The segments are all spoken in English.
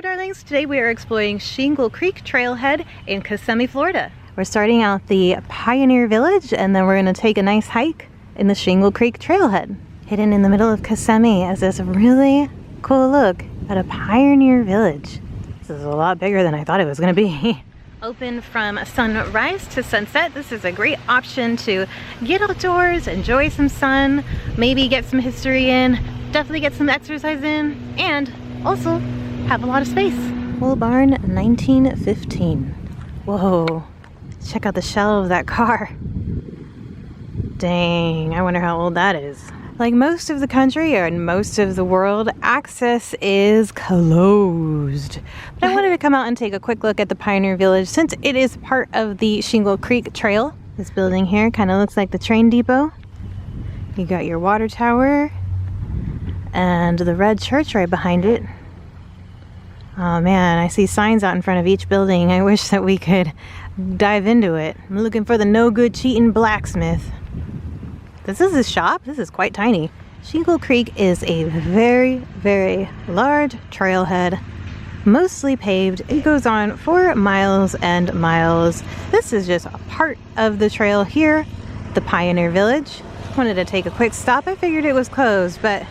Hello darlings, today we are exploring Shingle Creek Trailhead in Kissimmee, Florida. We're starting out the Pioneer Village and then we're going to take a nice hike in the Shingle Creek Trailhead. Hidden in the middle of Kissimmee is this really cool look at a Pioneer Village. This is a lot bigger than I thought it was going to be. Open from sunrise to sunset. This is a great option to get outdoors, enjoy some sun, maybe get some history in, definitely get some exercise in, and also have a lot of space. Wool Barn 1915. Whoa, check out the shell of that car. Dang, I wonder how old that is. Like most of the country and most of the world, access is closed. But I wanted to come out and take a quick look at the Pioneer Village since it is part of the Shingle Creek Trail. This building here kind of looks like the train depot. You got your water tower and the red church right behind it. Oh man, I see signs out in front of each building. I wish that we could dive into it. I'm looking for the no good cheating blacksmith. This is a shop. This is quite tiny. Shingle Creek is a very, very large trailhead, mostly paved. It goes on for miles and miles. This is just a part of the trail here, the Pioneer Village. Wanted to take a quick stop. I figured it was closed, but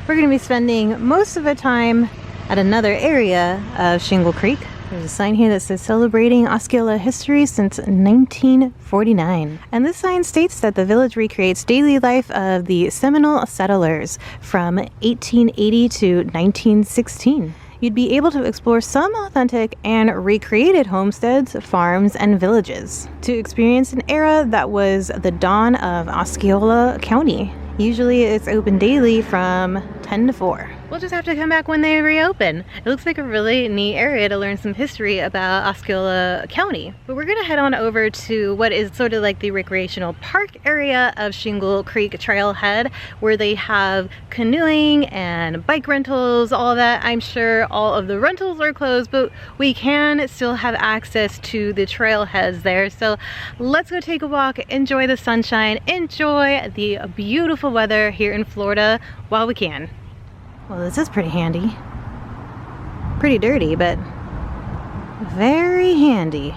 we're going to be spending most of the time at another area of Shingle Creek. There's a sign here that says celebrating Osceola history since 1949. And this sign states that the village recreates daily life of the Seminole settlers from 1880 to 1916. You'd be able to explore some authentic and recreated homesteads, farms, and villages to experience an era that was the dawn of Osceola County. Usually it's open daily from 10 to 4. We'll just have to come back when they reopen. It looks like a really neat area to learn some history about Osceola County. But we're gonna head on over to what is sort of like the recreational park area of Shingle Creek Trailhead, where they have canoeing and bike rentals, all that. I'm sure all of the rentals are closed, but we can still have access to the trailheads there. So let's go take a walk, enjoy the sunshine, enjoy the beautiful weather here in Florida while we can. Well, this is pretty handy. Pretty dirty, but very handy.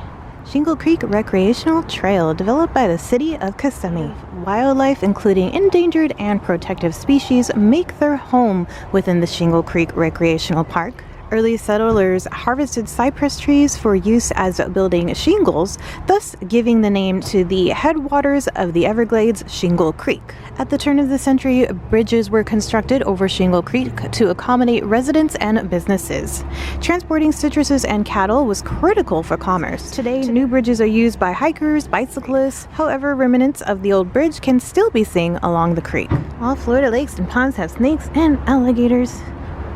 Shingle Creek Recreational Trail, developed by the city of Kissimmee. Wildlife, including endangered and protective species, make their home within the Shingle Creek Recreational Park. Early settlers harvested cypress trees for use as building shingles, thus giving the name to the headwaters of the Everglades, Shingle Creek. At the turn of the century, bridges were constructed over Shingle Creek to accommodate residents and businesses. Transporting citruses and cattle was critical for commerce. Today, new bridges are used by hikers, bicyclists. However, remnants of the old bridge can still be seen along the creek. All Florida lakes and ponds have snakes and alligators.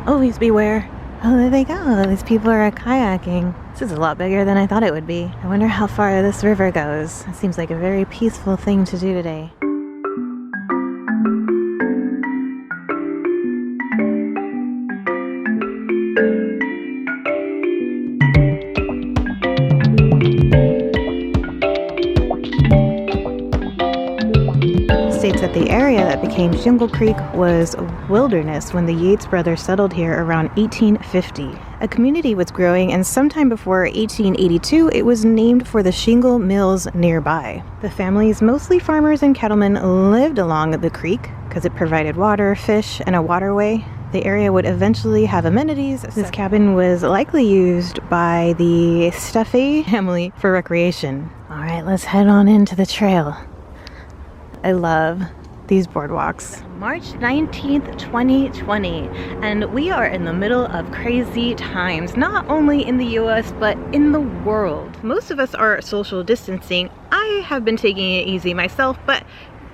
Always beware. Oh, there they go. These people are kayaking. This is a lot bigger than I thought it would be. I wonder how far this river goes. It seems like a very peaceful thing to do today. States that the area that became Shingle Creek was wilderness when the Yates brothers settled here around 1850. A community was growing, and sometime before 1882, it was named for the shingle mills nearby. The families, mostly farmers and cattlemen, lived along the creek because it provided water, fish, and a waterway. The area would eventually have amenities. This cabin was likely used by the Steffi family for recreation. All right, let's head on into the trail. I love these boardwalks. March 19th, 2020, and we are in the middle of crazy times, not only in the US, but in the world. Most of us are social distancing. I have been taking it easy myself, but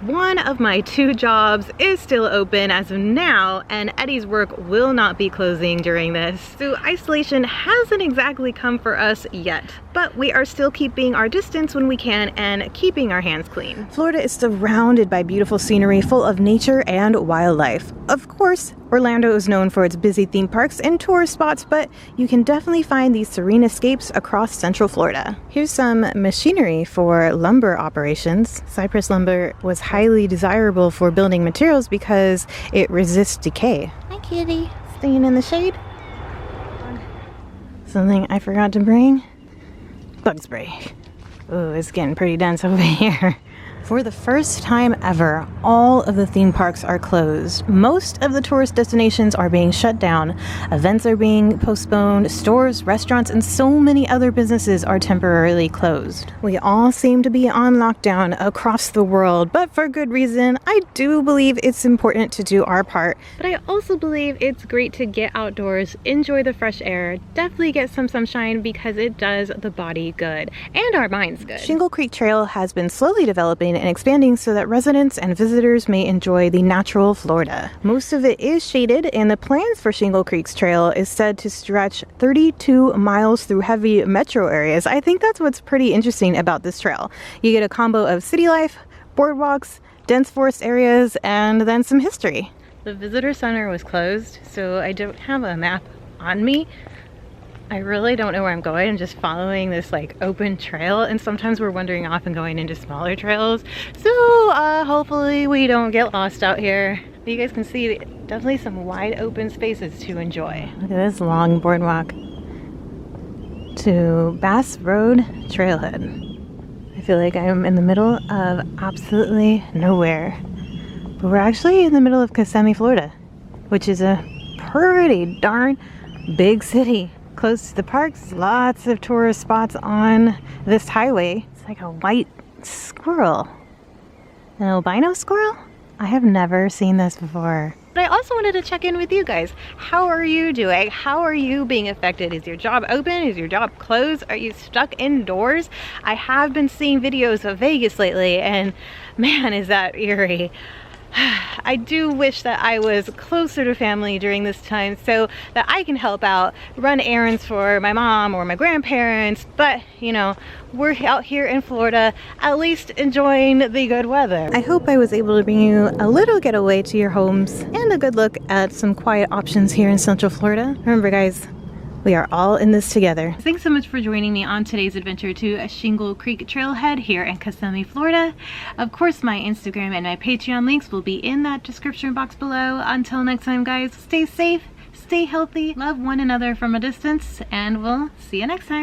one of my 2 jobs is still open as of now, and Eddie's work will not be closing during this. So isolation hasn't exactly come for us yet, but we are still keeping our distance when we can and keeping our hands clean. Florida is surrounded by beautiful scenery full of nature and wildlife. Of course, Orlando is known for its busy theme parks and tourist spots, but you can definitely find these serene escapes across Central Florida. Here's some machinery for lumber operations. Cypress lumber was highly desirable for building materials because it resists decay. Hi, kitty. Staying in the shade. Something I forgot to bring, bug spray. Oh, it's getting pretty dense over here. For the first time ever, all of the theme parks are closed. Most of the tourist destinations are being shut down. Events are being postponed. Stores, restaurants, and so many other businesses are temporarily closed. We all seem to be on lockdown across the world, but for good reason. I do believe it's important to do our part, but I also believe it's great to get outdoors, enjoy the fresh air, definitely get some sunshine because it does the body good and our minds good. Shingle Creek Trail has been slowly developing and expanding so that residents and visitors may enjoy the natural Florida. Most of it is shaded, and the plans for Shingle Creek's trail is said to stretch 32 miles through heavy metro areas. I think that's what's pretty interesting about this trail. You get a combo of city life, boardwalks, dense forest areas, and then some history. The visitor center was closed, so I don't have a map on me. I really don't know where I'm going. I'm just following this like open trail, and sometimes we're wandering off and going into smaller trails. So hopefully we don't get lost out here. But you guys can see definitely some wide open spaces to enjoy. Look at this long boardwalk to Bass Road Trailhead. I feel like I'm in the middle of absolutely nowhere. But we're actually in the middle of Kissimmee, Florida, which is a pretty darn big city. Close to the parks, lots of tourist spots on this highway. It's like a white squirrel. An albino squirrel? I have never seen this before. But I also wanted to check in with you guys. How are you doing? How are you being affected? Is your job open? Is your job closed? Are you stuck indoors? I have been seeing videos of Vegas lately, and man, is that eerie. I do wish that I was closer to family during this time so that I can help out, run errands for my mom or my grandparents, but you know, we're out here in Florida, at least enjoying the good weather. I hope I was able to bring you a little getaway to your homes and a good look at some quiet options here in Central Florida. Remember guys, we are all in this together. Thanks so much for joining me on today's adventure to Shingle Creek Trailhead here in Kissimmee, Florida. Of course, my Instagram and my Patreon links will be in that description box below. Until next time, guys, stay safe, stay healthy, love one another from a distance, and we'll see you next time.